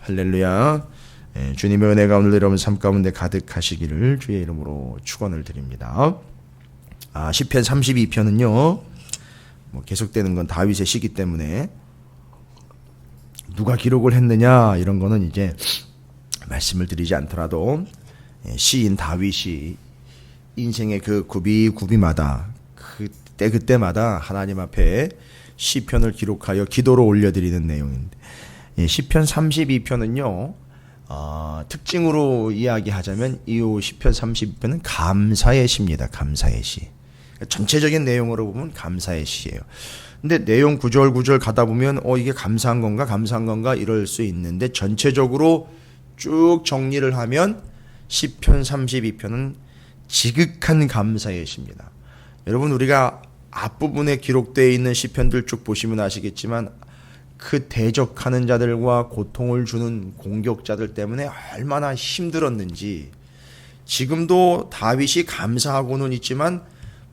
할렐루야. 주님의 은혜가 오늘 여러분 삶 가운데 가득하시기를 주의 이름으로 축원을 드립니다. 시편 32편은요 계속되는 건 다윗의 시기 때문에 누가 기록을 했느냐 이런 거는 이제 말씀을 드리지 않더라도 시인 다윗이 인생의 그 구비마다 그때마다 하나님 앞에 시편을 기록하여 기도로 올려드리는 내용인데, 시편 32편은요 특징으로 이야기하자면 이 시편 32편은 감사의 시입니다. 감사의 시. 전체적인 내용으로 보면 감사의 시예요. 근데 내용 구절 가다 보면 이게 감사한 건가 이럴 수 있는데, 전체적으로 쭉 정리를 하면 시편 32편은 지극한 감사의 시입니다. 여러분, 우리가 앞부분에 기록되어 있는 시편들 쭉 보시면 아시겠지만 그 대적하는 자들과 고통을 주는 공격자들 때문에 얼마나 힘들었는지, 지금도 다윗이 감사하고는 있지만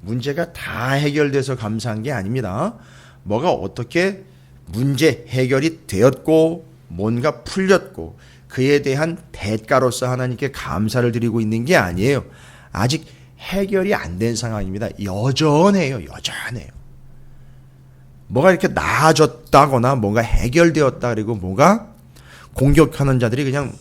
문제가 다 해결돼서 감사한 게 아닙니다. 뭐가 어떻게 문제 해결이 되었고 뭔가 풀렸고 그에 대한 대가로서 하나님께 감사를 드리고 있는 게 아니에요. 아직 해결이 안 된 상황입니다. 여전해요. 뭐가 이렇게 나아졌다거나 뭔가 해결되었다, 그리고 뭐가 공격하는 자들이 그냥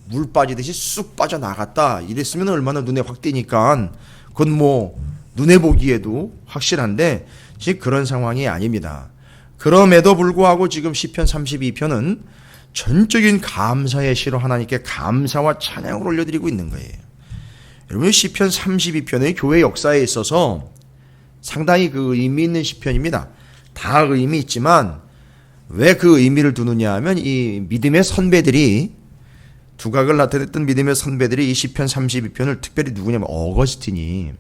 물 빠지듯이 쑥 빠져나갔다 이랬으면 얼마나 눈에 확 띄니까 그건 뭐 눈에 보기에도 확실한데 지금 그런 상황이 아닙니다. 그럼에도 불구하고 지금 시편 32편은 전적인 감사의 시로 하나님께 감사와 찬양을 올려드리고 있는 거예요. 여러분, 시편 32편의 교회 역사에 있어서 상당히 그 의미 있는 시편입니다. 다 의미 있지만 왜 그 의미를 두느냐 하면 이 믿음의 선배들이, 두각을 나타냈던 믿음의 선배들이 이 시편 32편을, 특별히 누구냐면 어거스틴이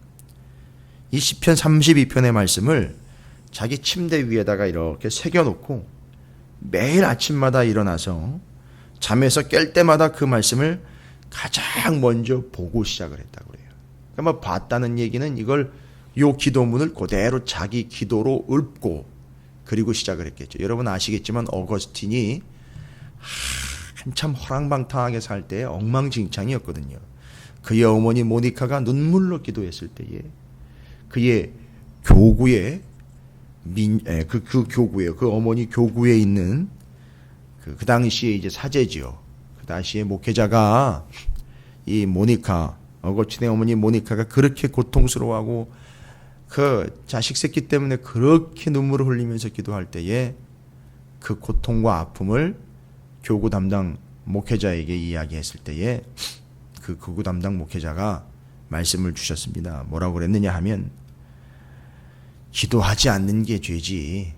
이 시편 32편의 말씀을 자기 침대 위에다가 이렇게 새겨놓고 매일 아침마다 일어나서 잠에서 깰 때마다 그 말씀을 가장 먼저 보고 시작을 했다고 그래요. 그러니까 봤다는 얘기는 이걸 요 기도문을 그대로 자기 기도로 읊고 그리고 시작을 했겠죠. 여러분 아시겠지만 어거스틴이 한참 허랑방탕하게 살 때 엉망진창이었거든요. 그의 어머니 모니카가 눈물로 기도했을 때에 그의 교구에 그 교구에, 그 어머니 교구에 있는 그 당시에 이제 사제지요. 그 당시에 목회자가 이 모니카, 어거스틴의 어머니 모니카가 그렇게 고통스러워하고 그 자식 새끼 때문에 그렇게 눈물을 흘리면서 기도할 때에 그 고통과 아픔을 교구 담당 목회자에게 이야기했을 때에 그 교구 담당 목회자가 말씀을 주셨습니다. 뭐라고 그랬느냐 하면, 기도하지 않는 게 죄지,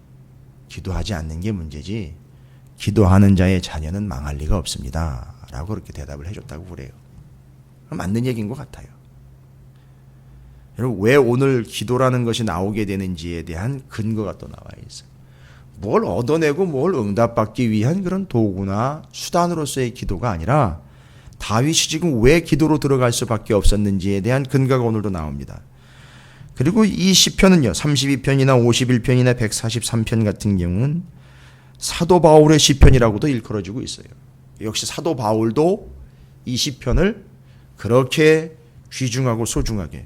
기도하지 않는 게 문제지, 기도하는 자의 자녀는 망할 리가 없습니다 라고 그렇게 대답을 해줬다고 그래요. 맞는 얘기인 것 같아요. 여러분, 왜 오늘 기도라는 것이 나오게 되는지에 대한 근거가 또 나와 있어요. 뭘 얻어내고 뭘 응답받기 위한 그런 도구나 수단으로서의 기도가 아니라 다윗이 지금 왜 기도로 들어갈 수밖에 없었는지에 대한 근거가 오늘도 나옵니다. 그리고 이 시편은요, 32편이나 51편이나 143편 같은 경우는 사도 바울의 시편이라고도 일컬어지고 있어요. 역시 사도 바울도 이 시편을 그렇게 귀중하고 소중하게,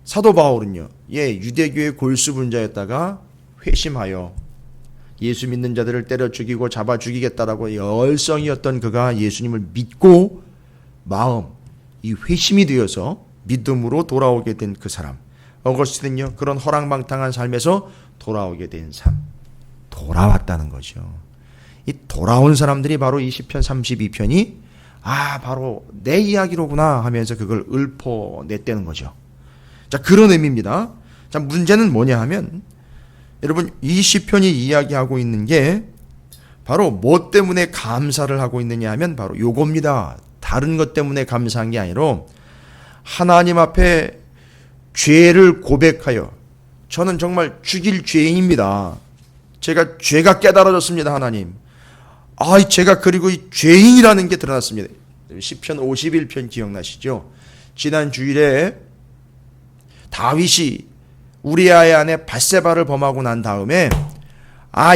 사도 바울은요, 유대교의 골수 분자였다가 회심하여 예수 믿는 자들을 때려 죽이고 잡아 죽이겠다라고 열성이었던 그가 예수님을 믿고 이 회심이 되어서 믿음으로 돌아오게 된 그 사람, 어거스틴은요, 그런 허랑방탕한 삶에서 돌아오게 된 삶, 돌아왔다는 거죠. 이 돌아온 사람들이 바로 이 시편 32편이 바로 내 이야기로구나 하면서 그걸 읊어냈다는 거죠. 자, 그런 의미입니다. 자, 문제는 뭐냐 하면, 여러분, 이 시편이 이야기하고 있는 게 바로 뭐 때문에 감사를 하고 있느냐 하면 바로 요겁니다. 다른 것 때문에 감사한 게 아니라 하나님 앞에 죄를 고백하여, 저는 정말 죽일 죄인입니다. 죄가 깨달아졌습니다. 하나님, 제가 그리고 이 죄인이라는 게 드러났습니다. 시편 51편 기억나시죠? 지난 주일에 다윗이 우리아의 아내 밧세바를 범하고 난 다음에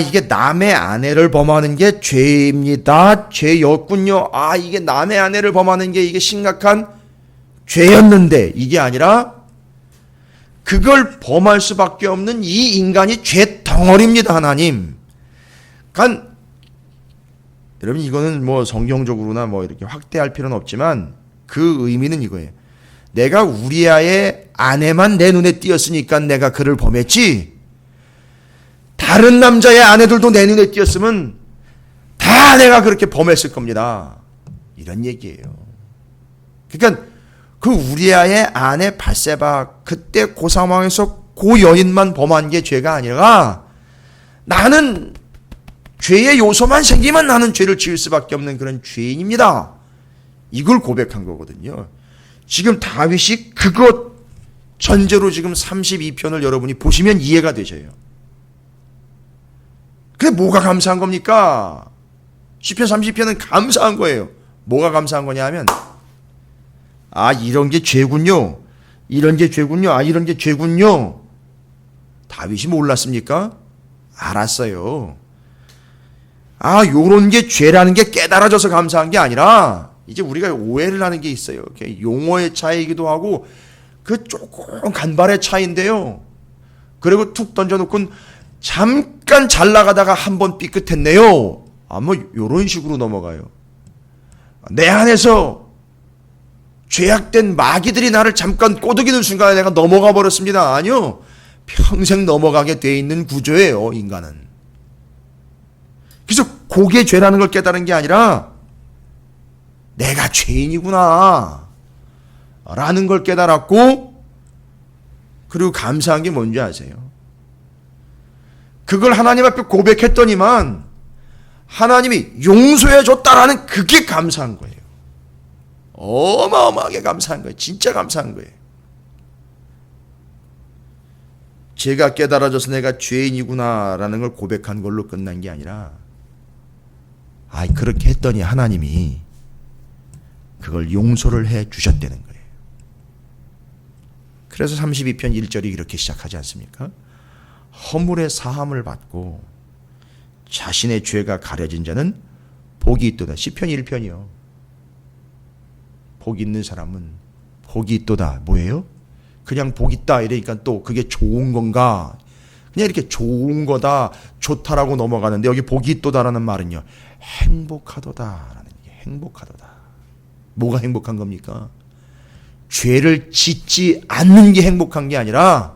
이게 남의 아내를 범하는 게 죄입니다. 죄였군요. 이게 남의 아내를 범하는 게 이게 심각한 죄였는데, 이게 아니라 그걸 범할 수밖에 없는 이 인간이 죄 덩어리입니다, 하나님. 여러분, 이거는 뭐 성경적으로나 뭐 이렇게 확대할 필요는 없지만 그 의미는 이거예요. 내가 우리아의 아내만 내 눈에 띄었으니까 내가 그를 범했지, 다른 남자의 아내들도 내 눈에 띄었으면 다 내가 그렇게 범했을 겁니다. 이런 얘기예요. 그러니까 그 우리아의 아내 밧세바, 그때 그 상황에서 그 여인만 범한 게 죄가 아니라 나는 죄의 요소만 생기면 나는 죄를 지을 수밖에 없는 그런 죄인입니다. 이걸 고백한 거거든요. 지금 다윗이 그것 전제로 지금 32편을 여러분이 보시면 이해가 되셔요. 그게 뭐가 감사한 겁니까? 시편 30편은 감사한 거예요. 뭐가 감사한 거냐 하면, 이런 게 죄군요. 이런 게 죄군요. 이런 게 죄군요. 다윗이 몰랐습니까? 알았어요. 요런 게 죄라는 게 깨달아져서 감사한 게 아니라, 이제 우리가 오해를 하는 게 있어요. 용어의 차이이기도 하고, 그 조금 간발의 차이인데요. 그리고 툭 던져놓고 잠깐 잘 나가다가 한번 삐끗했네요. 뭐 요런 식으로 넘어가요. 내 안에서 죄악된 마귀들이 나를 잠깐 꼬드기는 순간에 내가 넘어가 버렸습니다. 아니요. 평생 넘어가게 돼 있는 구조예요, 인간은. 그래서 그게 죄라는 걸 깨달은 게 아니라 내가 죄인이구나 라는 걸 깨달았고, 그리고 감사한 게 뭔지 아세요? 그걸 하나님 앞에 고백했더니만 하나님이 용서해 줬다라는 그게 감사한 거예요. 어마어마하게 감사한 거예요. 진짜 감사한 거예요. 제가 깨달아져서 내가 죄인이구나라는 걸 고백한 걸로 끝난 게 아니라, 그렇게 했더니 하나님이 그걸 용서를 해 주셨다는 거예요. 그래서 32편 1절이 이렇게 시작하지 않습니까? 허물의 사함을 받고 자신의 죄가 가려진 자는 복이 있도다. 시편 1편이요. 복 있는 사람은 복이 있도다. 뭐예요? 그냥 복 있다 이러니까 또 그게 좋은 건가? 그냥 이렇게 좋은 거다, 좋다라고 넘어가는데, 여기 복이 있도다라는 말은요, 행복하도다라는 게 행복하도다. 뭐가 행복한 겁니까? 죄를 짓지 않는 게 행복한 게 아니라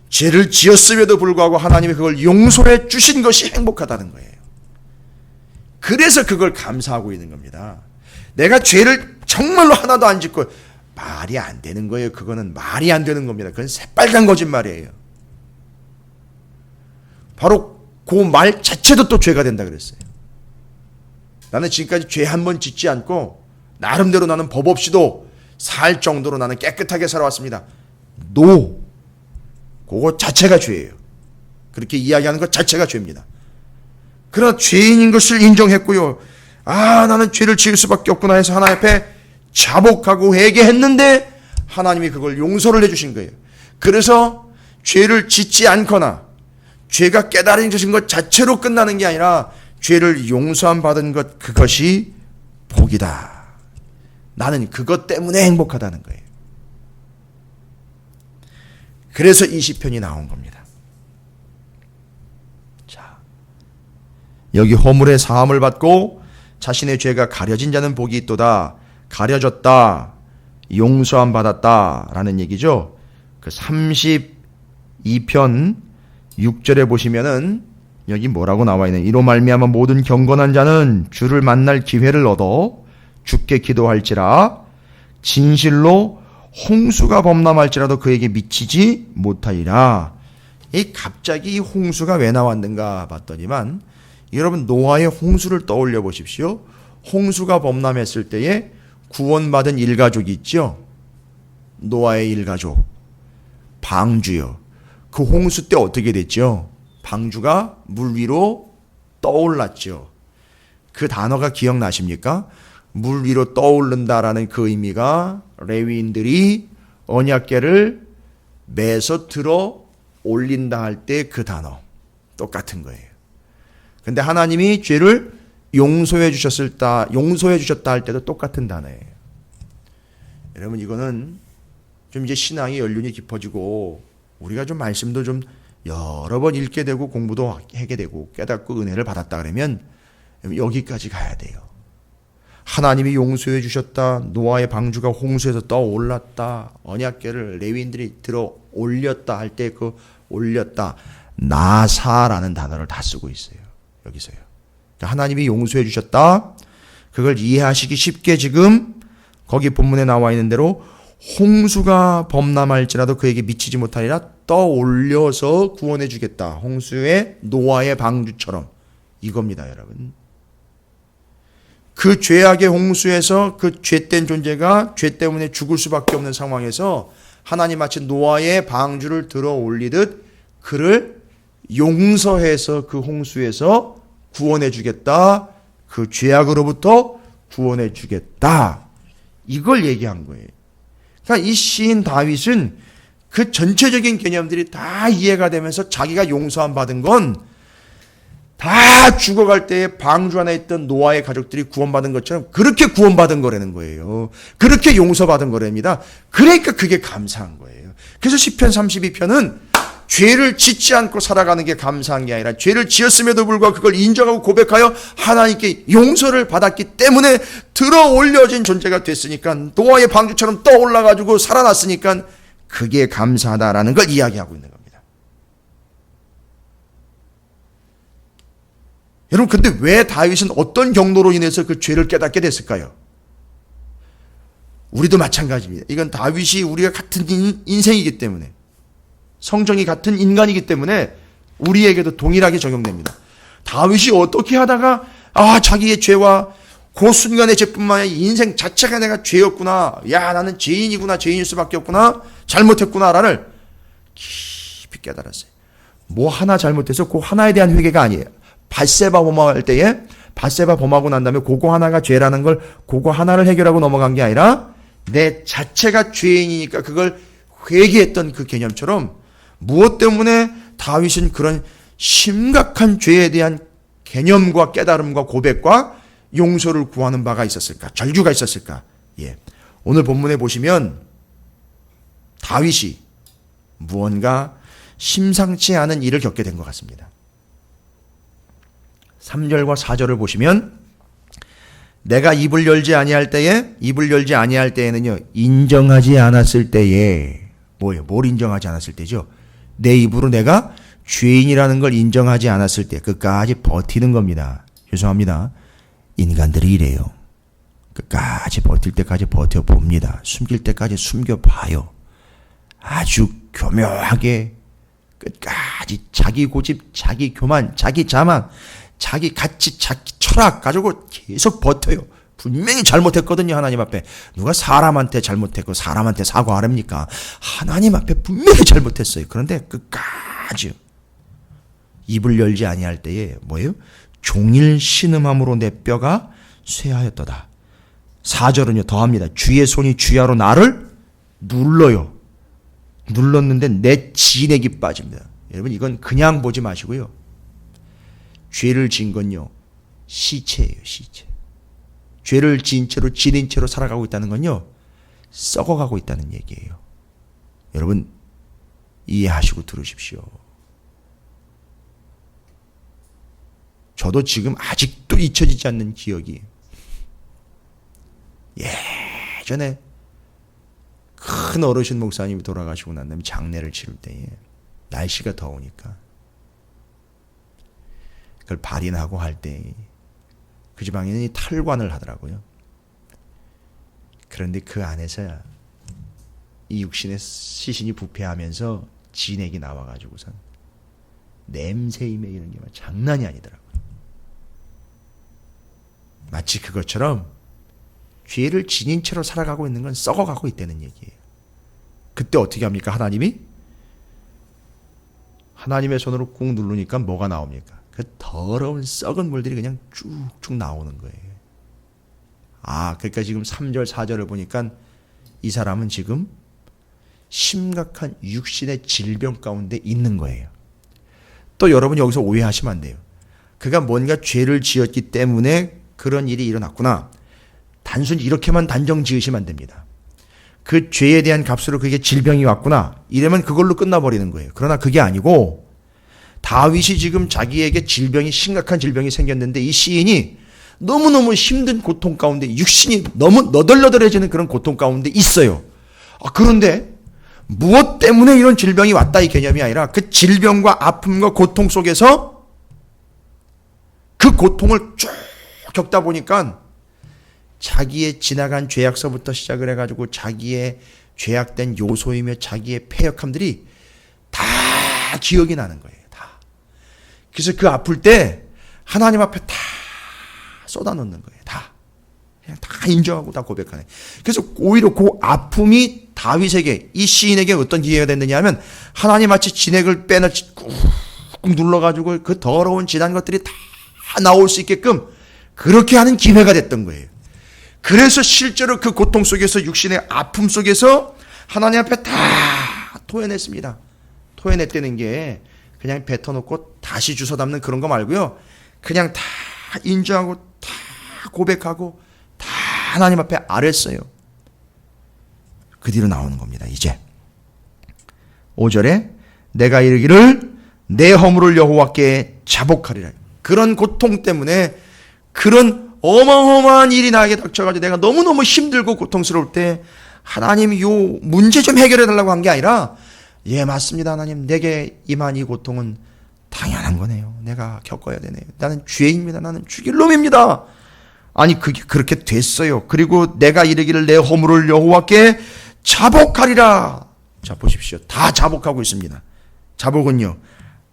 죄를 지었음에도 불구하고 하나님이 그걸 용서해 주신 것이 행복하다는 거예요. 그래서 그걸 감사하고 있는 겁니다. 내가 죄를 정말로 하나도 안 짓고, 말이 안 되는 거예요. 그거는 말이 안 되는 겁니다. 그건 새빨간 거짓말이에요. 바로 그 말 자체도 또 죄가 된다 그랬어요. 나는 지금까지 죄 한 번 짓지 않고 나름대로 나는 법 없이도 살 정도로 나는 깨끗하게 살아왔습니다. 그거 자체가 죄예요. 그렇게 이야기하는 것 자체가 죄입니다. 그러나 죄인인 것을 인정했고요. 나는 죄를 지을 수밖에 없구나 해서 하나님 앞에 자복하고 회개했는데 하나님이 그걸 용서를 해주신 거예요. 그래서 죄를 짓지 않거나 죄가 깨달아진 것 자체로 끝나는 게 아니라 죄를 용서함 받은 것, 그것이 복이다. 나는 그것 때문에 행복하다는 거예요. 그래서 이 시편이 나온 겁니다. 자, 여기 허물의 사함을 받고 자신의 죄가 가려진 자는 복이 있도다. 가려졌다, 용서함 받았다 라는 얘기죠. 그 32편 6절에 보시면은 여기 뭐라고 나와 있는, 이로 말미암아 모든 경건한 자는 주를 만날 기회를 얻어 주께 기도할지라 진실로 홍수가 범람할지라도 그에게 미치지 못하리라. 갑자기 홍수가 왜 나왔는가 봤더니만, 여러분 노아의 홍수를 떠올려 보십시오. 홍수가 범람했을 때에 구원받은 일가족이 있죠. 노아의 일가족, 방주요. 그 홍수 때 어떻게 됐죠? 방주가 물 위로 떠올랐죠. 그 단어가 기억나십니까? 물 위로 떠오른다라는 그 의미가 레위인들이 언약궤를 매서 들어 올린다 할 때 그 단어, 똑같은 거예요. 근데 하나님이 죄를 용서해 주셨다 할 때도 똑같은 단어예요. 여러분 이거는 좀 이제 신앙의 연륜이 깊어지고 우리가 좀 말씀도 좀 여러 번 읽게 되고 공부도 하게 되고 깨닫고 은혜를 받았다 그러면 여기까지 가야 돼요. 하나님이 용서해 주셨다. 노아의 방주가 홍수에서 떠올랐다. 언약궤를 레위인들이 들어 올렸다 할 때 그 올렸다. 나사라는 단어를 다 쓰고 있어요. 여기서요. 하나님이 용서해 주셨다. 그걸 이해하시기 쉽게 지금 거기 본문에 나와 있는 대로 홍수가 범람할지라도 그에게 미치지 못하리라 떠올려서 구원해 주겠다. 홍수의 노아의 방주처럼 이겁니다, 여러분. 그 죄악의 홍수에서 그 죄된 존재가 죄 때문에 죽을 수밖에 없는 상황에서 하나님 마치 노아의 방주를 들어 올리듯 그를 용서해서 그 홍수에서 구원해 주겠다. 그 죄악으로부터 구원해 주겠다. 이걸 얘기한 거예요. 그러니까 이 시인 다윗은 그 전체적인 개념들이 다 이해가 되면서 자기가 용서함 받은 건 다 죽어갈 때에 방주 안에 있던 노아의 가족들이 구원받은 것처럼 그렇게 구원받은 거라는 거예요. 그렇게 용서받은 거랍니다. 그러니까 그게 감사한 거예요. 그래서 시편 32편은 죄를 짓지 않고 살아가는 게 감사한 게 아니라 죄를 지었음에도 불구하고 그걸 인정하고 고백하여 하나님께 용서를 받았기 때문에 들어 올려진 존재가 됐으니까 노아의 방주처럼 떠올라가지고 살아났으니까 그게 감사하다라는 걸 이야기하고 있는 겁니다. 여러분 근데 왜 다윗은 어떤 경로로 인해서 그 죄를 깨닫게 됐을까요? 우리도 마찬가지입니다. 이건 다윗이 우리가 같은 인생이기 때문에 성정이 같은 인간이기 때문에 우리에게도 동일하게 적용됩니다. 다윗이 어떻게 하다가 자기의 죄와 그 순간의 죄뿐만 아니라 인생 자체가 내가 죄였구나. 야 나는 죄인이구나. 죄인일 수밖에 없구나. 잘못했구나라를 깊이 깨달았어요. 뭐 하나 잘못해서 그 하나에 대한 회개가 아니에요. 밧세바 범할 때에 밧세바 범하고 난 다음에 그거 하나가 죄라는 걸 그거 하나를 해결하고 넘어간 게 아니라 내 자체가 죄인이니까 그걸 회개했던 그 개념처럼 무엇 때문에 다윗은 그런 심각한 죄에 대한 개념과 깨달음과 고백과 용서를 구하는 바가 있었을까? 절규가 있었을까? 예. 오늘 본문에 보시면 다윗이 무언가 심상치 않은 일을 겪게 된 것 같습니다. 3절과 4절을 보시면 내가 입을 열지 아니할 때에는요. 인정하지 않았을 때에 뭐예요? 뭘 인정하지 않았을 때죠? 내 입으로 내가 죄인이라는 걸 인정하지 않았을 때 끝까지 버티는 겁니다. 죄송합니다. 인간들이 이래요. 끝까지 버틸 때까지 버텨봅니다. 숨길 때까지 숨겨봐요. 아주 교묘하게 끝까지 자기 고집, 자기 교만, 자기 자만, 자기 가치, 자기 철학 가지고 계속 버텨요. 분명히 잘못했거든요. 하나님 앞에. 누가 사람한테 잘못했고 사람한테 사과하랍니까? 하나님 앞에 분명히 잘못했어요. 그런데 끝까지요. 입을 열지 아니할 때에 뭐예요? 종일 신음함으로 내 뼈가 쇠하였도다. 4절은요 더합니다. 주의 손이 주야로 나를 눌러요. 눌렀는데 내 진액이 빠집니다. 여러분 이건 그냥 보지 마시고요. 죄를 지은 건요 시체예요. 시체. 죄를 지은 채로 지닌 채로 살아가고 있다는 건요 썩어가고 있다는 얘기예요. 여러분 이해하시고 들으십시오. 저도 지금 아직도 잊혀지지 않는 기억이 예전에 큰 어르신 목사님이 돌아가시고 난 다음에 장례를 치를 때에 날씨가 더우니까 그걸 발인하고 할 때 그 지방에는 탈관을 하더라고요. 그런데 그 안에서 이 육신의 시신이 부패하면서 진액이 나와가지고선 냄새이 매이는 게 장난이 아니더라고요. 마치 그것처럼 죄를 지닌 채로 살아가고 있는 건 썩어가고 있다는 얘기예요. 그때 어떻게 합니까? 하나님의 손으로 꾹 누르니까 뭐가 나옵니까? 그 더러운 썩은 물들이 그냥 쭉쭉 나오는 거예요. 그러니까 지금 3절 4절을 보니까 이 사람은 지금 심각한 육신의 질병 가운데 있는 거예요. 또 여러분 여기서 오해하시면 안 돼요. 그가 뭔가 죄를 지었기 때문에 그런 일이 일어났구나. 단순히 이렇게만 단정 지으시면 안 됩니다. 그 죄에 대한 값으로 그게 질병이 왔구나. 이러면 그걸로 끝나버리는 거예요. 그러나 그게 아니고 다윗이 지금 자기에게 질병이 심각한 질병이 생겼는데 이 시인이 너무너무 힘든 고통 가운데 육신이 너무 너덜너덜해지는 그런 고통 가운데 있어요. 그런데 무엇 때문에 이런 질병이 왔다 이 개념이 아니라 그 질병과 아픔과 고통 속에서 그 고통을 쭉 겪다 보니까 자기의 지나간 죄악서부터 시작을 해가지고 자기의 죄악된 요소이며 자기의 패역함들이 다 기억이 나는 거예요. 다. 그래서 그 아플 때 하나님 앞에 다 쏟아놓는 거예요. 다. 그냥 다 인정하고 다 고백하네. 그래서 오히려 그 아픔이 다윗에게 이 시인에게 어떤 기회가 됐느냐 하면 하나님 마치 진액을 빼나 꾹꾹 눌러가지고 그 더러운 지난 것들이 다 나올 수 있게끔 그렇게 하는 기회가 됐던 거예요. 그래서 실제로 그 고통 속에서 육신의 아픔 속에서 하나님 앞에 다 토해냈습니다. 토해냈다는 게 그냥 뱉어놓고 다시 주워 담는 그런 거 말고요. 그냥 다 인정하고 다 고백하고 다 하나님 앞에 아랬어요. 그 뒤로 나오는 겁니다. 이제 5절에 내가 이르기를 내 허물을 여호와께 자복하리라. 그런 고통 때문에 그런 어마어마한 일이 나에게 닥쳐가지고 내가 너무너무 힘들고 고통스러울 때 하나님이 요 문제 좀 해결해 달라고 한 게 아니라 예 맞습니다 하나님 내게 임한 이 고통은 당연한 거네요. 내가 겪어야 되네요. 나는 죄인입니다. 나는 죽일 놈입니다. 아니 그게 그렇게 됐어요. 그리고 내가 이르기를 내 허물을 여호와께 자복하리라. 자 보십시오. 다 자복하고 있습니다. 자복은요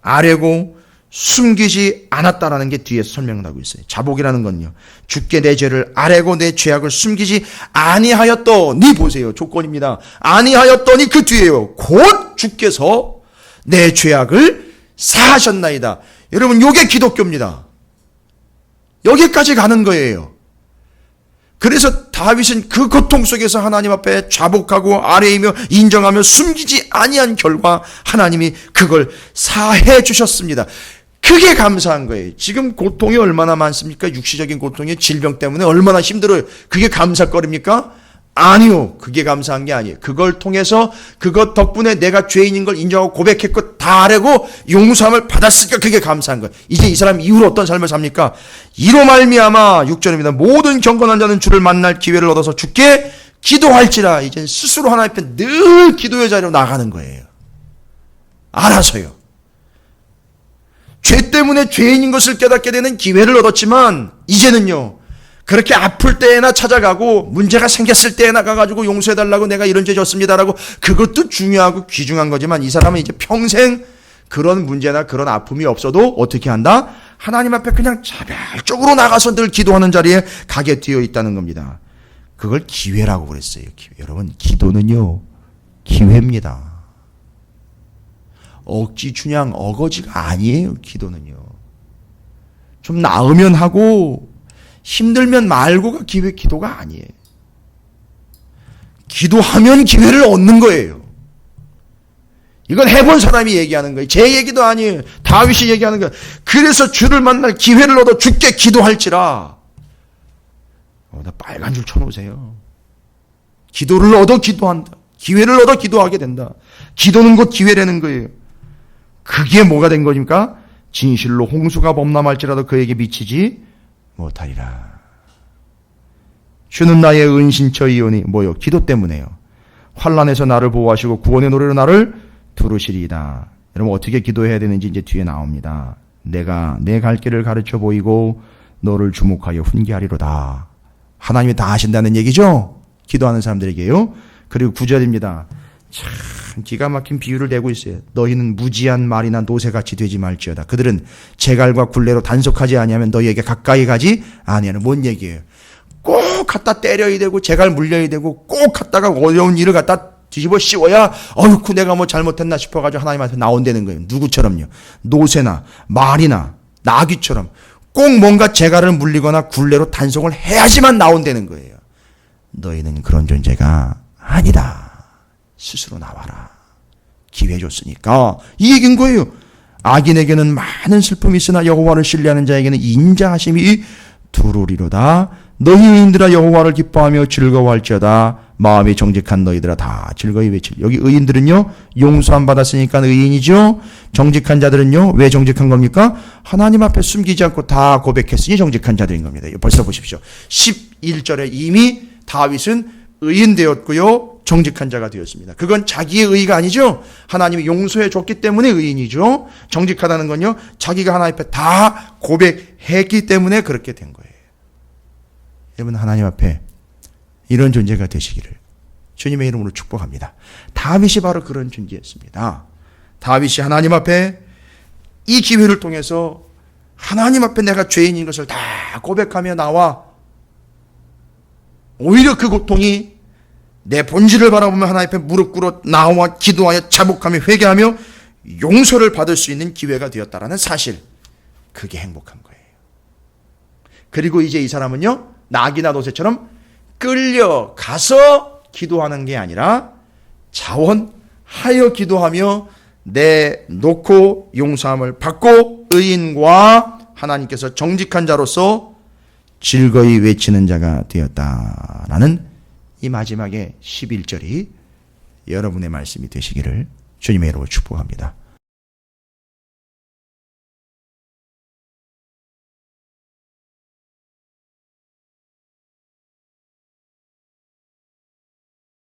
아뢰고 숨기지 않았다라는 게 뒤에서 설명을 하고 있어요. 자복이라는 건요 주께 내 죄를 아뢰고 내 죄악을 숨기지 아니하였더니 보세요. 조건입니다. 아니하였더니 그 뒤에요. 곧 주께서 내 죄악을 사하셨나이다. 여러분 요게 기독교입니다. 여기까지 가는 거예요. 그래서 다윗은 그 고통 속에서 하나님 앞에 자복하고 아뢰이며 인정하며 숨기지 아니한 결과 하나님이 그걸 사해 주셨습니다. 그게 감사한 거예요. 지금 고통이 얼마나 많습니까? 육시적인 고통이 질병 때문에 얼마나 힘들어요. 그게 감사거리입니까? 아니요. 그게 감사한 게 아니에요. 그걸 통해서 그것 덕분에 내가 죄인인 걸 인정하고 고백했고 다 아뢰고 용서함을 받았으니까 그게 감사한 거예요. 이제 이 사람 이후로 어떤 삶을 삽니까? 이로 말미암아 6절입니다. 모든 경건한 자는 주를 만날 기회를 얻어서 주께 기도할지라. 이제 스스로 하나님 앞에 늘 기도의 자리로 나가는 거예요. 알아서요. 죄 때문에 죄인인 것을 깨닫게 되는 기회를 얻었지만 이제는요. 그렇게 아플 때에나 찾아가고 문제가 생겼을 때에나 가가지고 용서해달라고 내가 이런 죄 졌습니다라고 그것도 중요하고 귀중한 거지만 이 사람은 이제 평생 그런 문제나 그런 아픔이 없어도 어떻게 한다? 하나님 앞에 그냥 자발적으로 나가서 늘 기도하는 자리에 가게 되어 있다는 겁니다. 그걸 기회라고 그랬어요. 기회. 여러분 기도는요 기회입니다. 억지 춘향 어거지가 아니에요. 기도는요 좀 나으면 하고 힘들면 말고가 기도가 아니에요. 기도하면 기회를 얻는 거예요. 이건 해본 사람이 얘기하는 거예요. 제 얘기도 아니에요. 다윗이 얘기하는 거예요. 그래서 주를 만날 기회를 얻어 주께 기도할지라. 나 빨간 줄 쳐놓으세요. 기도를 얻어 기도한다. 기회를 얻어 기도하게 된다. 기도는 곧 기회라는 거예요. 그게 뭐가 된 거니까? 진실로 홍수가 범람할지라도 그에게 미치지 못하리라. 주는 나의 은신처이오니 뭐요? 기도 때문에요. 환난에서 나를 보호하시고 구원의 노래로 나를 두르시리이다. 여러분 어떻게 기도해야 되는지 이제 뒤에 나옵니다. 내가 내 갈 길을 가르쳐 보이고 너를 주목하여 훈계하리로다. 하나님이 다 하신다는 얘기죠? 기도하는 사람들에게요. 그리고 9절입니다. 참 기가 막힌 비유를 대고 있어요. 너희는 무지한 말이나 노새같이 되지 말지어다. 그들은 제갈과 굴레로 단속하지 아니하면 너희에게 가까이 가지 아니하는. 뭔 얘기예요? 꼭 갖다 때려야 되고 제갈 물려야 되고 꼭 갖다가 어려운 일을 갖다 뒤집어 씌워야 어이쿠 내가 뭐 잘못했나 싶어가지고 하나님한테 나온다는 거예요. 누구처럼요? 노새나 말이나 나귀처럼 꼭 뭔가 제갈을 물리거나 굴레로 단속을 해야지만 나온다는 거예요. 너희는 그런 존재가 아니다. 스스로 나와라. 기회 줬으니까 이 얘기인 거예요. 악인에게는 많은 슬픔이 있으나 여호와를 신뢰하는 자에게는 인자하심이 두루리로다. 너희 의인들아 여호와를 기뻐하며 즐거워할지어다. 마음이 정직한 너희들아 다 즐거이 외칠. 여기 의인들은요 용서함 받았으니까 의인이죠. 정직한 자들은요 왜 정직한 겁니까? 하나님 앞에 숨기지 않고 다 고백했으니 정직한 자들인 겁니다. 벌써 보십시오. 11절에 이미 다윗은 의인 되었고요 정직한 자가 되었습니다. 그건 자기의 의의가 아니죠. 하나님이 용서해 줬기 때문에 의인이죠. 정직하다는 건요 자기가 하나님 앞에 다 고백했기 때문에 그렇게 된 거예요. 여러분 하나님 앞에 이런 존재가 되시기를 주님의 이름으로 축복합니다. 다윗이 바로 그런 존재였습니다. 다윗이 하나님 앞에 이 기회를 통해서 하나님 앞에 내가 죄인인 것을 다 고백하며 나와 오히려 그 고통이 내 본질을 바라보며 하나님 앞에 무릎 꿇어 나와 기도하여 자복하며 회개하며 용서를 받을 수 있는 기회가 되었다라는 사실, 그게 행복한 거예요. 그리고 이제 이 사람은요 낙이나 노새처럼 끌려가서 기도하는 게 아니라 자원하여 기도하며 내놓고 용서함을 받고 의인과 하나님께서 정직한 자로서 즐거이 외치는 자가 되었다라는 이 마지막에 11절이 여러분의 말씀이 되시기를 주님의 이름으로 축복합니다.